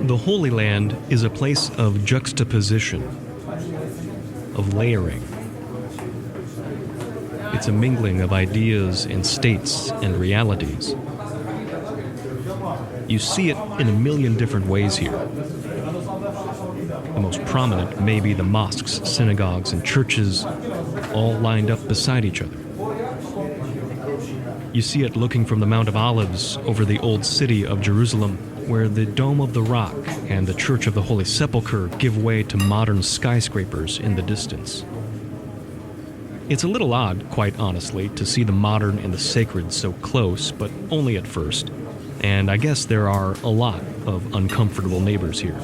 The Holy Land is a place of juxtaposition, of layering. It's a mingling of ideas and states and realities. You see it in a million different ways here. The most prominent may be the mosques, synagogues, and churches all lined up beside each other. You see it looking from the Mount of Olives over the old city of Jerusalem, where the Dome of the Rock and the Church of the Holy Sepulchre give way to modern skyscrapers in the distance. It's a little odd, quite honestly, to see the modern and the sacred so close, but only at first. And I guess there are a lot of uncomfortable neighbors here.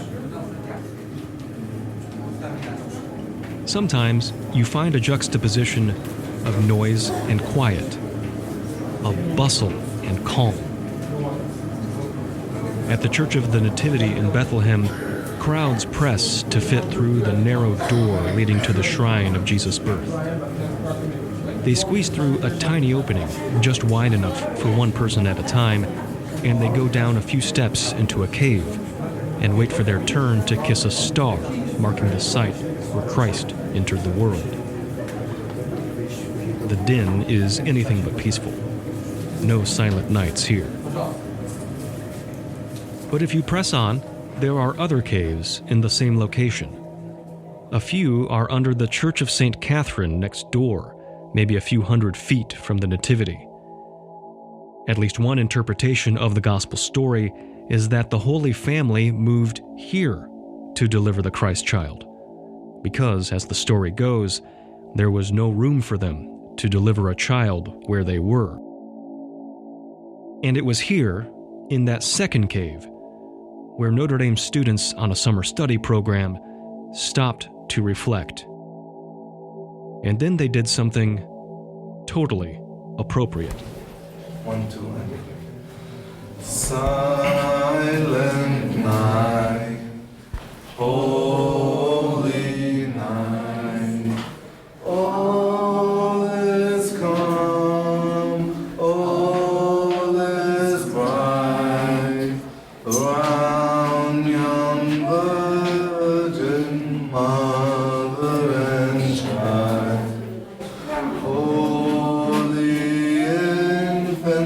Sometimes you find a juxtaposition of noise and quiet, of bustle and calm. At the Church of the Nativity in Bethlehem, crowds press to fit through the narrow door leading to the shrine of Jesus' birth. They squeeze through a tiny opening, just wide enough for one person at a time, and they go down a few steps into a cave and wait for their turn to kiss a star marking the site where Christ entered the world. The din is anything but peaceful. No silent nights here. But if you press on, there are other caves in the same location. A few are under the Church of St. Catherine next door, maybe a few hundred feet from the Nativity. At least one interpretation of the gospel story is that the Holy Family moved here to deliver the Christ child, because, as the story goes, there was no room for them to deliver a child where they were. And it was here, in that second cave, where Notre Dame students on a summer study program stopped to reflect. And then they did something totally appropriate. 1, 2, and silent night, holy night, all is calm, all is bright, around young virgin mother and child.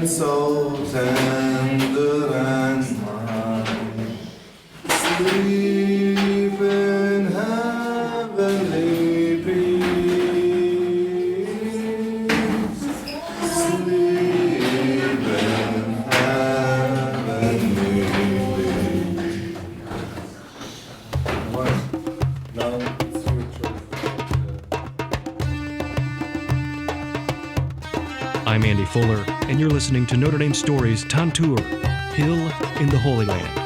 So tender and mild, sleep in heavenly peace, sleep in heavenly peace. What? Now it's your choice. I'm Andy Fuller, and you're listening to Notre Dame Stories' Tantur, Hill in the Holy Land.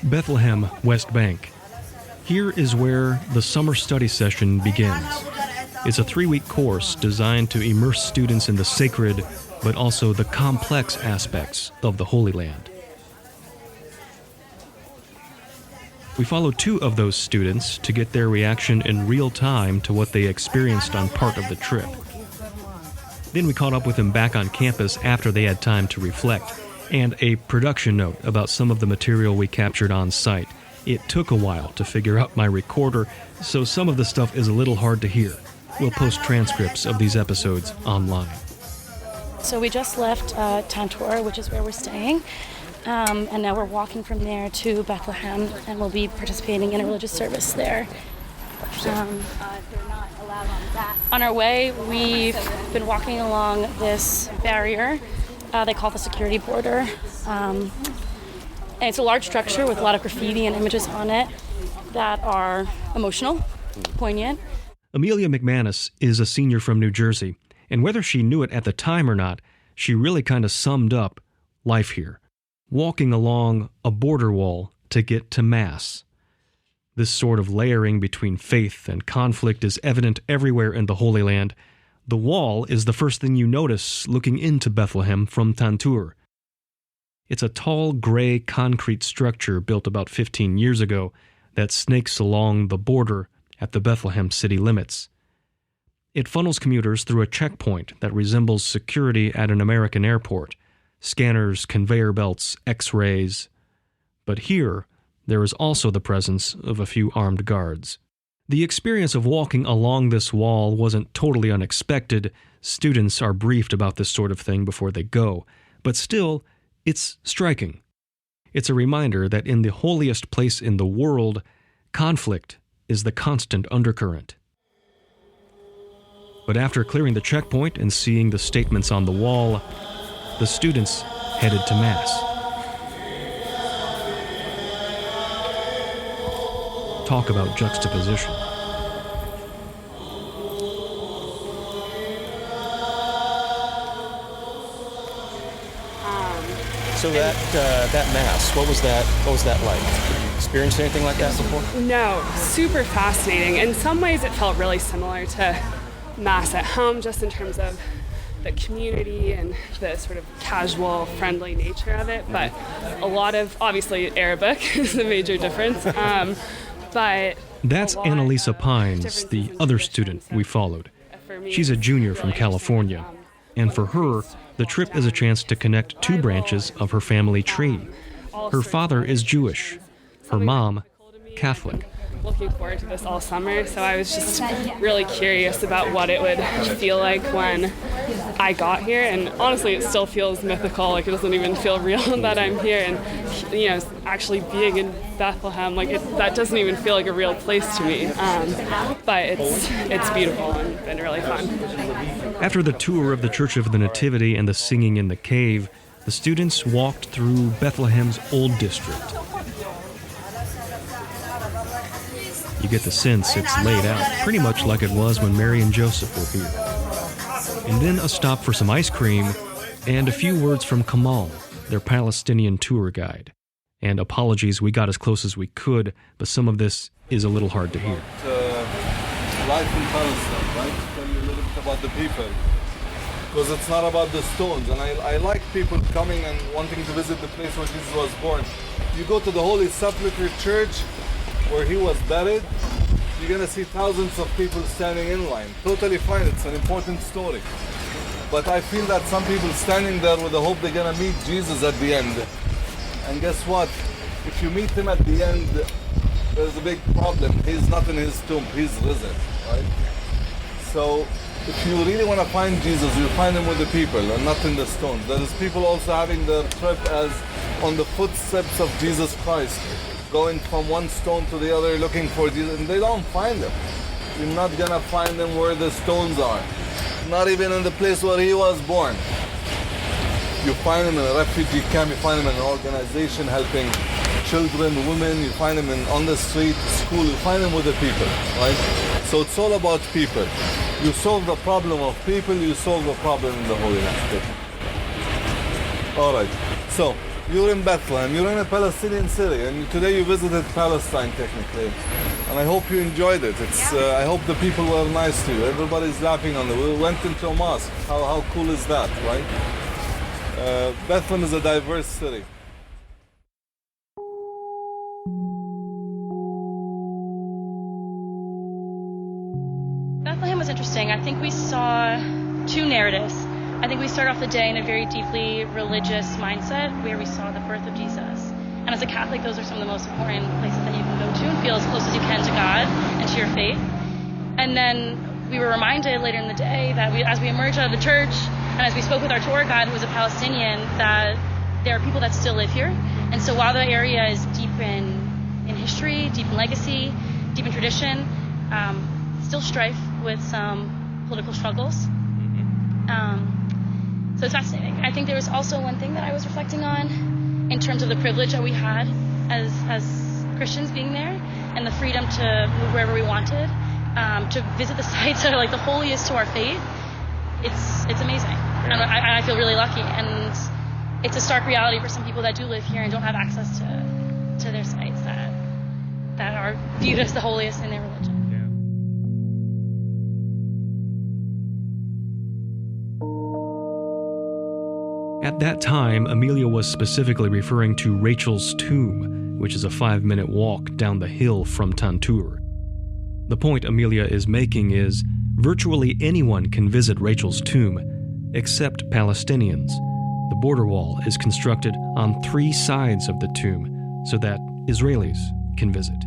Bethlehem, West Bank. Here is where the summer study session begins. It's a 3-week course designed to immerse students in the sacred, but also the complex aspects of the Holy Land. We followed 2 of those students to get their reaction in real time to what they experienced on part of the trip. Then we caught up with them back on campus after they had time to reflect, and a production note about some of the material we captured on site. It took a while to figure out my recorder, so some of the stuff is a little hard to hear. We'll post transcripts of these episodes online. So we just left Tantur, which is where we're staying, and now we're walking from there to Bethlehem, and we'll be participating in a religious service there. They're not allowed on that. On our way, we've been walking along this barrier. They call it the security border. And it's a large structure with a lot of graffiti and images on it that are emotional, poignant. Amelia McManus is a senior from New Jersey, and whether she knew it at the time or not, she really kind of summed up life here, walking along a border wall to get to Mass. This sort of layering between faith and conflict is evident everywhere in the Holy Land. The wall is the first thing you notice looking into Bethlehem from Tantur. It's a tall, gray concrete structure built about 15 years ago that snakes along the border at the Bethlehem city limits. It funnels commuters through a checkpoint that resembles security at an American airport: scanners, conveyor belts, X-rays. But here, there is also the presence of a few armed guards. The experience of walking along this wall wasn't totally unexpected. Students are briefed about this sort of thing before they go, but still, it's striking. It's a reminder that in the holiest place in the world, conflict is the constant undercurrent. But after clearing the checkpoint and seeing the statements on the wall, the students headed to Mass. Talk about juxtaposition. So that Mass, what was that like? Have you experienced anything like that before? No, super fascinating. In some ways it felt really similar to Mass at home, just in terms of the community and the sort of casual, friendly nature of it, but a lot of, obviously, Arabic is the major difference. But that's Annalisa Pines, the other student we followed. She's a junior from California, and for her, the trip is a chance to connect two branches of her family tree. Her father is Jewish, her mom, Catholic. Looking forward to this all summer, so I was just really curious about what it would feel like when I got here, and honestly it still feels mythical, like it doesn't even feel real that I'm here, and you know, actually being in Bethlehem, like that doesn't even feel like a real place to me, but it's beautiful and been really fun. After the tour of the Church of the Nativity and the singing in the cave, the students walked through Bethlehem's Old District. You get the sense it's laid out pretty much like it was when Mary and Joseph were here. And then a stop for some ice cream and a few words from Kamal, their Palestinian tour guide. And apologies, we got as close as we could, but some of this is a little hard to hear. Life in Palestine, right? Tell you a little bit about the people. Because it's not about the stones. And I like people coming and wanting to visit the place where Jesus was born. You go to the Holy Sepulchre Church, where he was buried, you're gonna see thousands of people standing in line. Totally fine, it's an important story. But I feel that some people standing there with the hope they're gonna meet Jesus at the end. And guess what? If you meet him at the end, there's a big problem. He's not in his tomb, he's risen, right? So if you really wanna find Jesus, you find him with the people and not in the stones. There is people also having their trip as on the footsteps of Jesus Christ, going from one stone to the other looking for Jesus, and they don't find him. You're not gonna find him where the stones are. Not even in the place where he was born. You find him in a refugee camp, you find him in an organization helping children, women, you find him on the street, school, you find him with the people, right? So it's all about people. You solve the problem of people, you solve the problem in the Holy Land. All right, so you're in Bethlehem, you're in a Palestinian city, and today you visited Palestine technically. And I hope you enjoyed it. I hope the people were nice to you. Everybody's laughing on it. We went into a mosque. How cool is that, right? Bethlehem is a diverse city. Bethlehem was interesting. I think we saw two narratives. I think we started off the day in a very deeply religious mindset where we saw the birth of Jesus. And as a Catholic, those are some of the most important places that you can go to and feel as close as you can to God and to your faith. And then we were reminded later in the day that as we emerged out of the church and as we spoke with our tour guide, who was a Palestinian, that there are people that still live here. And so while the area is deep in history, deep in legacy, deep in tradition, still strife with some political struggles. So it's fascinating. I think there was also one thing that I was reflecting on in terms of the privilege that we had as Christians being there and the freedom to move wherever we wanted, to visit the sites that are like the holiest to our faith. It's amazing. And I feel really lucky. And it's a stark reality for some people that do live here and don't have access to their sites that are viewed as the holiest in their religion. At that time, Amelia was specifically referring to Rachel's tomb, which is a 5-minute walk down the hill from Tantur. The point Amelia is making is virtually anyone can visit Rachel's tomb, except Palestinians. The border wall is constructed on 3 sides of the tomb so that Israelis can visit.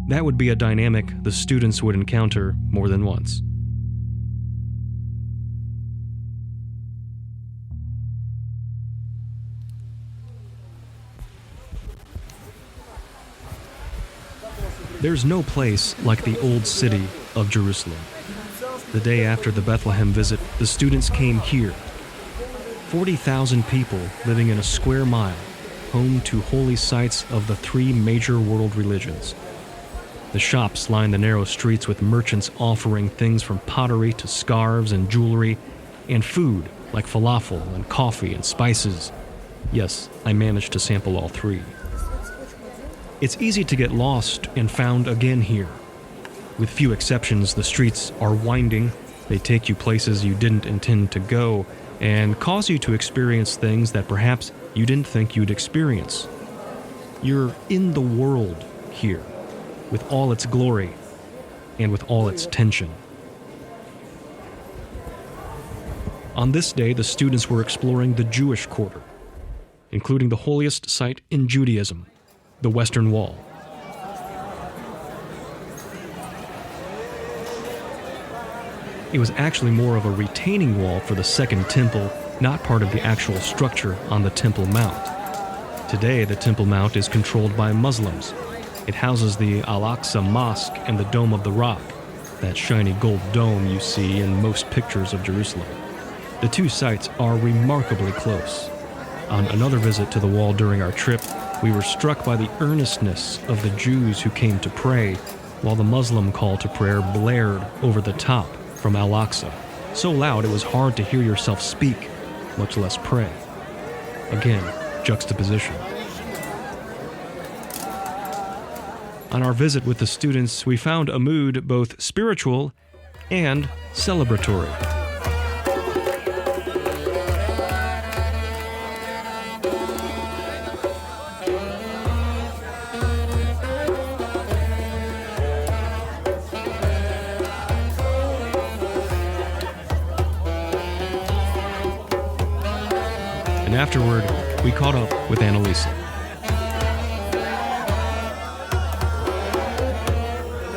That would be a dynamic the students would encounter more than once. There's no place like the old city of Jerusalem. The day after the Bethlehem visit, the students came here. 40,000 people living in a square mile, home to holy sites of the 3 major world religions. The shops line the narrow streets with merchants offering things from pottery to scarves and jewelry, and food like falafel and coffee and spices. Yes, I managed to sample all 3. It's easy to get lost and found again here. With few exceptions, the streets are winding, they take you places you didn't intend to go, and cause you to experience things that perhaps you didn't think you'd experience. You're in the world here, with all its glory and with all its tension. On this day, the students were exploring the Jewish quarter, including the holiest site in Judaism, the Western Wall. It was actually more of a retaining wall for the Second Temple, not part of the actual structure on the Temple Mount. Today, the Temple Mount is controlled by Muslims. It houses the Al-Aqsa Mosque and the Dome of the Rock, that shiny gold dome you see in most pictures of Jerusalem. The 2 sites are remarkably close. On another visit to the wall during our trip, we were struck by the earnestness of the Jews who came to pray, while the Muslim call to prayer blared over the top from Al-Aqsa, so loud it was hard to hear yourself speak, much less pray. Again, juxtaposition. On our visit with the students, we found a mood both spiritual and celebratory. And afterward, we caught up with Annalisa.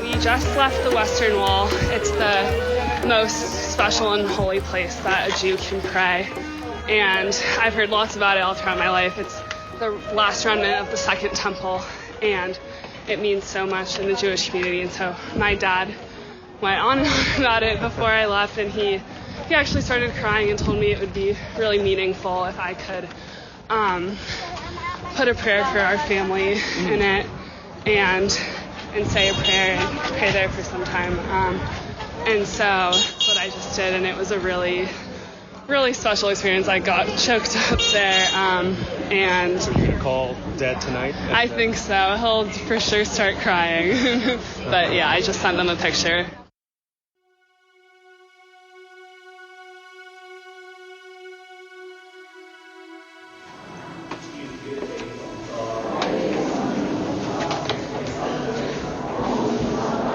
We just left the Western Wall. It's the most special and holy place that a Jew can pray. And I've heard lots about it all throughout my life. It's the last remnant of the Second Temple, and it means so much in the Jewish community. And so my dad went on and on about it before I left, and he actually started crying and told me it would be really meaningful if I could put a prayer for our family in it and say a prayer and pray there for some time. And so that's what I just did, and it was a really, really special experience. I got choked up there. And so you're going to call Dad tonight? I think so. He'll for sure start crying. But yeah, I just sent them a picture.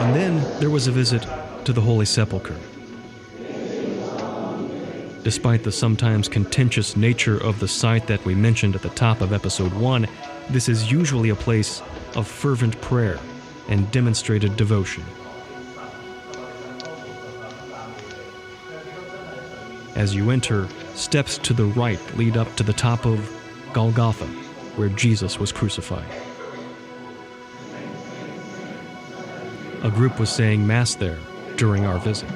And then there was a visit to the Holy Sepulchre. Despite the sometimes contentious nature of the site that we mentioned at the top of episode 1, this is usually a place of fervent prayer and demonstrated devotion. As you enter, steps to the right lead up to the top of Golgotha, where Jesus was crucified. A group was saying Mass there during our visit.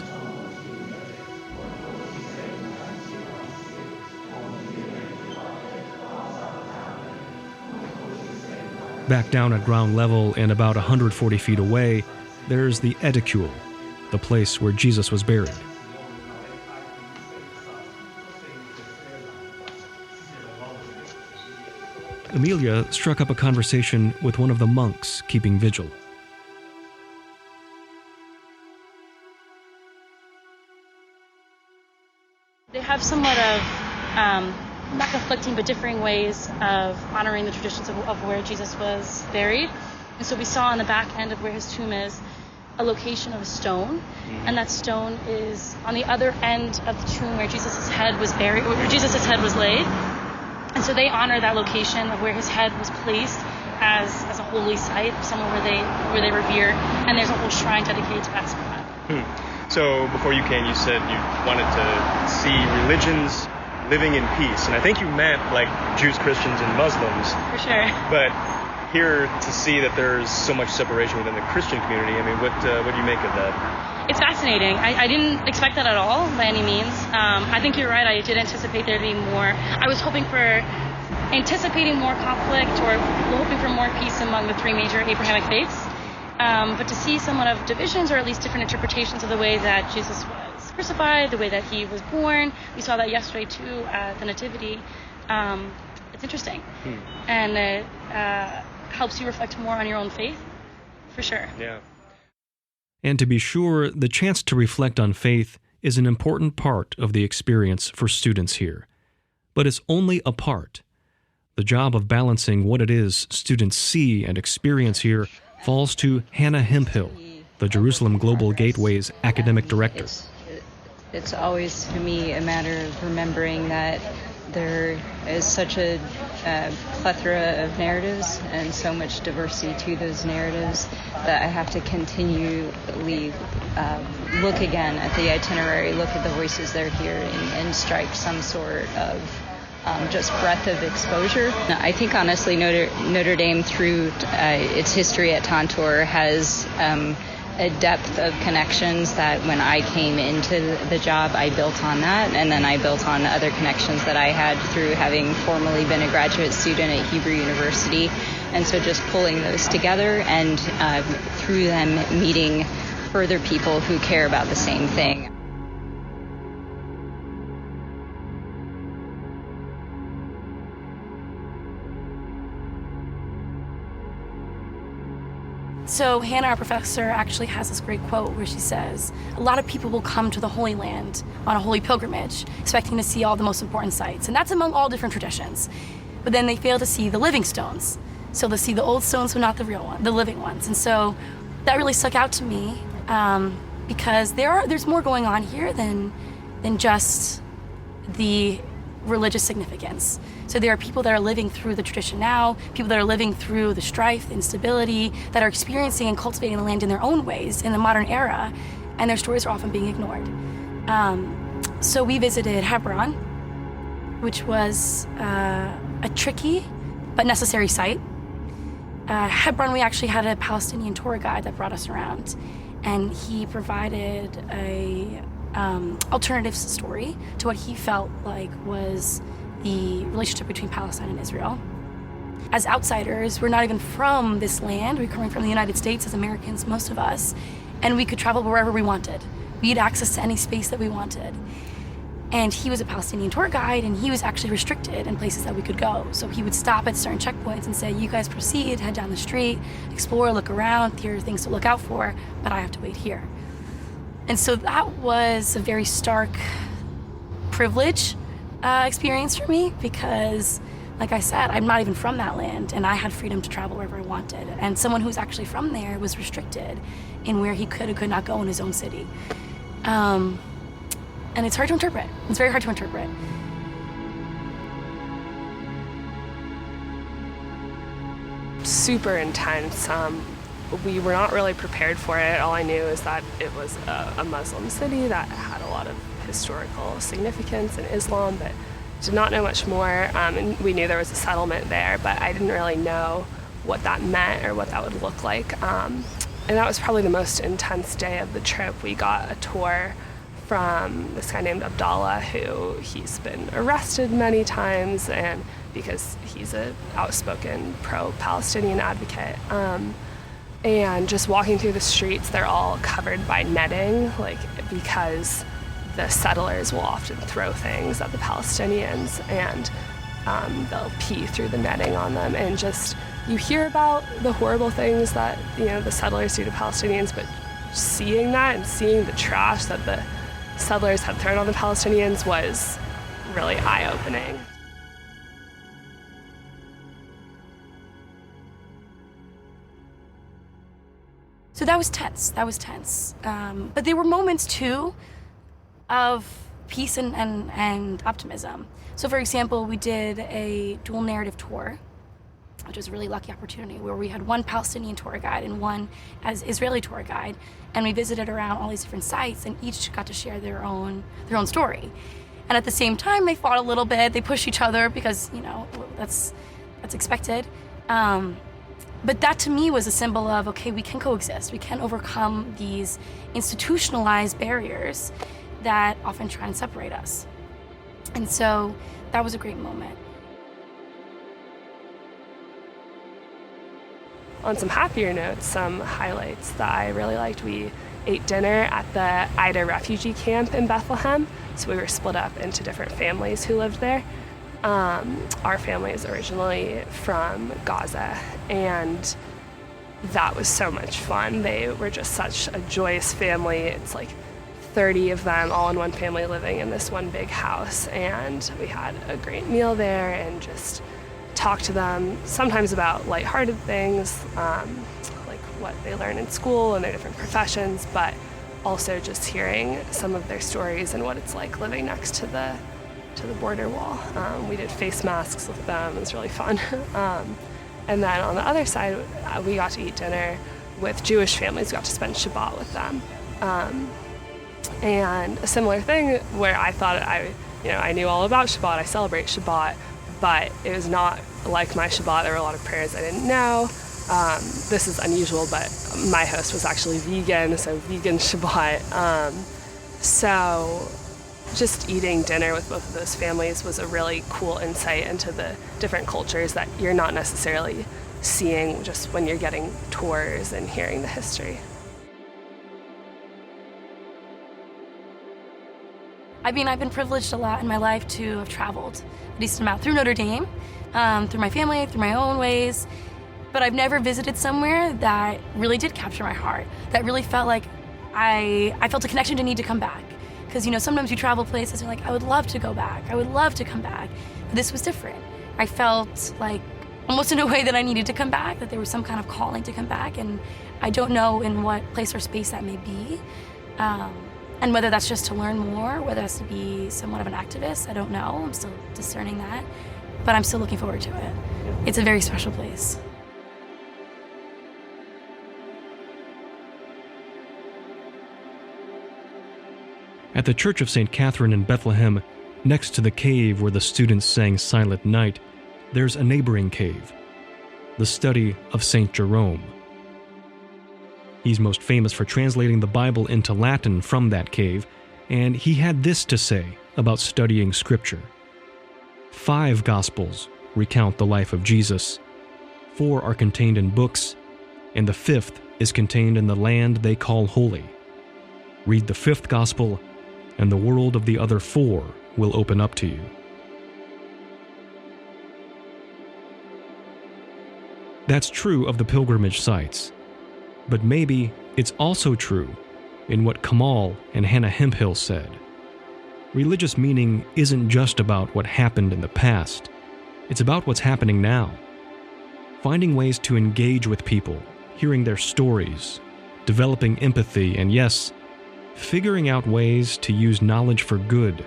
Back down at ground level and about 140 feet away, there's the Edicule, the place where Jesus was buried. Amelia struck up a conversation with one of the monks keeping vigil. They have somewhat of not conflicting, but differing ways of honoring the traditions of where Jesus was buried. And so we saw on the back end of where his tomb is a location of a stone, and that stone is on the other end of the tomb where Jesus' head was buried, where Jesus' head was laid. And so they honor that location of where his head was placed as a holy site, somewhere where they revere, and there's a whole shrine dedicated to that spot. So before you came, you said you wanted to see religions living in peace, and I think you meant like Jews, Christians, and Muslims. For sure. But here to see that there's so much separation within the Christian community, I mean, what do you make of that? It's fascinating. I didn't expect that at all by any means. I think you're right. I did anticipate there to be more. I was anticipating more conflict or hoping for more peace among the three major Abrahamic faiths. But to see somewhat of divisions, or at least different interpretations of the way that Jesus was crucified, the way that he was born, we saw that yesterday too at the Nativity. It's interesting. And it helps you reflect more on your own faith, for sure. Yeah. And to be sure, the chance to reflect on faith is an important part of the experience for students here. But it's only a part. The job of balancing what it is students see and experience here falls to Hannah Hemphill, the Jerusalem Global Gateway's academic director. It's always, to me, a matter of remembering that there is such a plethora of narratives and so much diversity to those narratives that I have to continually look again at the itinerary, look at the voices that are here, and strike some sort of just breadth of exposure. I think, honestly, Notre Dame, through its history at Tantur, has a depth of connections that when I came into the job, I built on that, and then I built on other connections that I had through having formerly been a graduate student at Hebrew University. And so just pulling those together and through them meeting further people who care about the same thing. So Hannah, our professor, actually has this great quote where she says, a lot of people will come to the Holy Land on a holy pilgrimage, expecting to see all the most important sites. And that's among all different traditions. But then they fail to see the living stones. So they'll see the old stones, but not the real one, the living ones. And so that really stuck out to me because there's more going on here than just the religious significance. So there are people that are living through the tradition now, people that are living through the strife, the instability, that are experiencing and cultivating the land in their own ways in the modern era, and their stories are often being ignored. So we visited Hebron, which was a tricky but necessary site. Hebron, we actually had a Palestinian tour guide that brought us around, and he provided a alternative story to what he felt like was the relationship between Palestine and Israel. As outsiders, we're not even from this land. We're coming from the United States as Americans, most of us, and we could travel wherever we wanted. We had access to any space that we wanted. And he was a Palestinian tour guide, and he was actually restricted in places that we could go. So he would stop at certain checkpoints and say, you guys proceed, head down the street, explore, look around, here are things to look out for, but I have to wait here. And so that was a very stark privilege experience for me because, like I said, I'm not even from that land, and I had freedom to travel wherever I wanted. And someone who's actually from there was restricted in where he could or could not go in his own city. And it's hard to interpret. It's very hard to interpret. Super intense. We were not really prepared for it. All I knew is that it was a Muslim city that had a lot of historical significance in Islam, but did not know much more. And we knew there was a settlement there, but I didn't really know what that meant or what that would look like. And that was probably the most intense day of the trip. We got a tour from this guy named Abdallah, who he's been arrested many times, and because he's an outspoken pro-Palestinian advocate. And just walking through the streets, they're all covered by netting, because the settlers will often throw things at the Palestinians, and they'll pee through the netting on them. And just, you hear about the horrible things that, the settlers do to Palestinians, but seeing that and seeing the trash that the settlers had thrown on the Palestinians was really eye-opening. So that was tense. But there were moments too of peace and optimism. So for example, we did a dual narrative tour, which was a really lucky opportunity, where we had one Palestinian tour guide and one as Israeli tour guide, and we visited around all these different sites, and each got to share their own story. And at the same time, they fought a little bit. They pushed each other because, you know, that's expected. But that to me was a symbol of, okay, we can coexist. We can overcome these institutionalized barriers that often try and separate us. And so that was a great moment. On some happier notes, some highlights that I really liked, we ate dinner at the Ida refugee camp in Bethlehem. So we were split up into different families who lived there. Our family is originally from Gaza, and that was so much fun. They were just such a joyous family. It's like 30 of them all in one family living in this one big house, and we had a great meal there and just talked to them sometimes about lighthearted things, like what they learn in school and their different professions, but also just hearing some of their stories and what it's like living next to the border wall. We did face masks with them. It was really fun. And then on the other side, we got to eat dinner with Jewish families. We got to spend Shabbat with them. And a similar thing where I thought I knew all about Shabbat. I celebrate Shabbat, but it was not like my Shabbat. There were a lot of prayers I didn't know. This is unusual, but my host was actually vegan, so vegan Shabbat. So just eating dinner with both of those families was a really cool insight into the different cultures that you're not necessarily seeing just when you're getting tours and hearing the history. I mean, I've been privileged a lot in my life to have traveled a decent amount through Notre Dame, through my family, through my own ways, but I've never visited somewhere that really did capture my heart, that really felt like I felt a connection to need to come back. Because, you know, sometimes you travel places and you're like, I would love to go back. I would love to come back. But this was different. I felt like almost in a way that I needed to come back, that there was some kind of calling to come back. And I don't know in what place or space that may be. And whether that's just to learn more, whether that's to be somewhat of an activist, I don't know. I'm still discerning that. But I'm still looking forward to it. It's a very special place. At the Church of St. Catherine in Bethlehem, next to the cave where the students sang Silent Night, there's a neighboring cave, the study of St. Jerome. He's most famous for translating the Bible into Latin from that cave, and he had this to say about studying Scripture. 5 Gospels recount the life of Jesus, 4 are contained in books, and the 5th is contained in the land they call holy. Read the 5th Gospel, and the world of the other 4 will open up to you. That's true of the pilgrimage sites, but maybe it's also true in what Kamal and Hannah Hemphill said. Religious meaning isn't just about what happened in the past, it's about what's happening now. Finding ways to engage with people, hearing their stories, developing empathy, and yes, figuring out ways to use knowledge for good,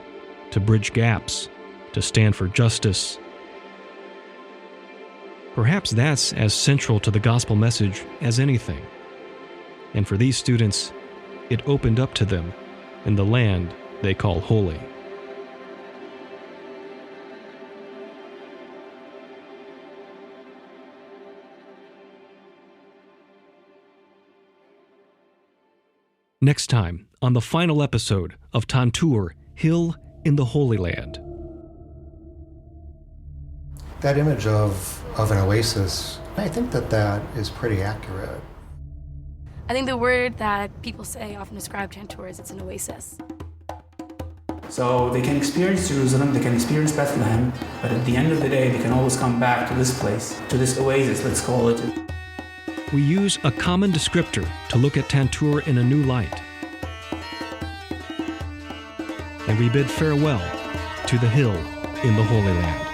to bridge gaps, to stand for justice. Perhaps that's as central to the gospel message as anything. And for these students, it opened up to them in the land they call holy. Next time, on the final episode of Tantur, Hill in the Holy Land. That image of an oasis, I think that is pretty accurate. I think the word that people say often describe Tantur is it's an oasis. So they can experience Jerusalem, they can experience Bethlehem, but at the end of the day, they can always come back to this place, to this oasis, let's call it. We use a common descriptor to look at Tantur in a new light. And we bid farewell to the hill in the Holy Land.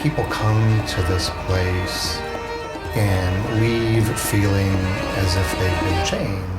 People come to this place and leave feeling as if they've been changed.